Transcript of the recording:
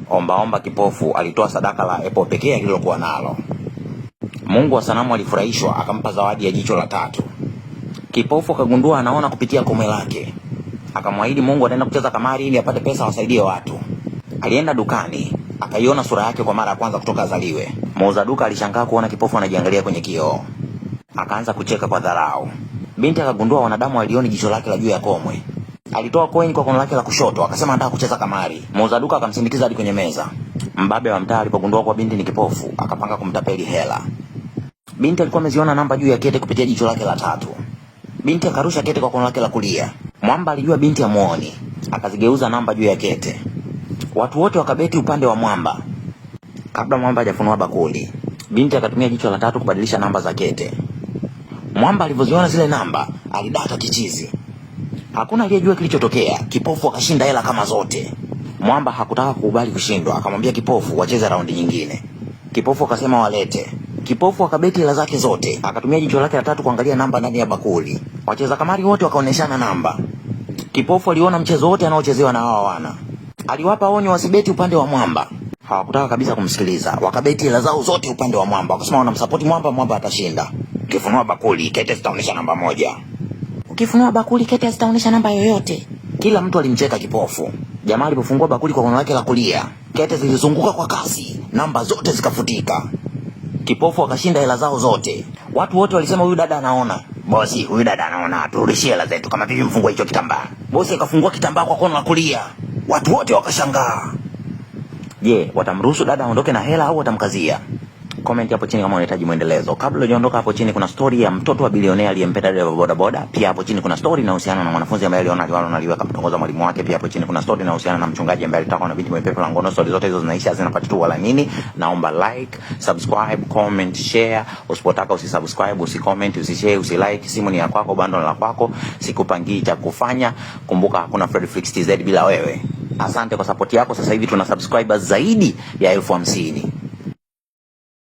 Ombaomba kipofu alitoa sadaka la apple pekee alilokuwa nalo. Mungu wa sanamu alifurahishwa akampa zawadi ya jicho la tatu. Kipofu akagundua anaona kupitia komwe lake. Akamwahidi Mungu ataenda kucheza kamari ili apate pesa wasaidie watu. Alienda dukani, akaiona sura yake kwa mara ya kwanza kutoka azaliwe. Muuza duka alishangaa kuona kipofu anajiangalia kwenye kioo. Akaanza kucheka kwa dharau. Binti akagundua wanadamu walioni jicho lake la juu ya komwe. Alitoa coin kwa kono lake la kushoto, akasema anataka kucheza kamari. Muuza duka akamsindikiza hadi kwenye meza. Mbabe wa mtaa alipogundua kwa binti ni kipofu, akapanga kumtapeli hela. Binti alikuwa ameziona namba juu ya kete kupitia jicho lake la tatu. Binti akarusha kete kwa kono lake la kulia. Mwamba alijua binti hamuoni, akazigeuza namba juu ya kete. Watu wote wakabeti upande wa Mwamba. Kabla Mwamba hajafunua bakuli, binti akatumia jicho la tatu kubadilisha namba za kete. Mwamba alivyoziona zile namba, alidaka kichizi. Hakuna aliyejua kilichotokea. Kipofu akashinda hela kama zote. Mwamba hakutaka kukubali kushindwa, akamwambia kipofu wacheze raundi nyingine. Kipofu akasema walete. Kipofu akabeti hela zake zote, akatumia jicho lake la tatu kuangalia namba ndani ya bakuli. Wacheza kamari wote wakaoneshana namba. Kipofu aliona mchezo wote anaochezewa na hawa wana. Aliwapa onyo wasibeti upande wa Mwamba. Hawakutaka kabisa kumsikiliza. Wakabeti hela zao zote upande wa Mwamba. Wakasema wanamsupport Mwamba, Mwamba atashinda. Ukifunua bakuli, kete zitaonesha namba moja. Ukifunua bakuli, kete zitaonesha namba yoyote. Kila mtu alimcheka kipofu. Jamaa alipofungua bakuli kwa kono lake la kulia, kete zilizunguka kwa kasi, namba zote zikafutika. Kipofu akashinda hela zao zote. Watu wote walisema huyu dada anaona. Bosi, huyu dada anaona, turudishie hela zetu kama vipi mfungua hicho kitambaa. Bosi akafungua kitambaa kwa kono la kulia. Watu wote wakashangaa. Je, watamruhusu dada aondoke na hela au watamkazia? Comment hapo chini kama unahitaji muendelezo. Kabla hujaondoka, hapo chini kuna story ya mtoto wa bilionea aliyempenda dereva boda boda. Pia hapo chini kuna story inahusiana na mwanafunzi ambaye aliona liwalo na liweka kutongoza mwalimu wake. Pia hapo chini kuna story inahusiana na mchungaji ambaye alitaka na binti mwenye pepo la ngono. Story zote hizo zinaisha hazina part 2 wala nini. Naomba like, subscribe, comment, share. Usipotaka usisubscribe, usicomment, usishare, usilike. Simu ni ya kwako, bando la kwako. Sikupangii cha kufanya. Kumbuka hakuna Fredflix TZ bila wewe. Asante kwa support yako. Sasa hivi tuna subscribers zaidi ya 50,000.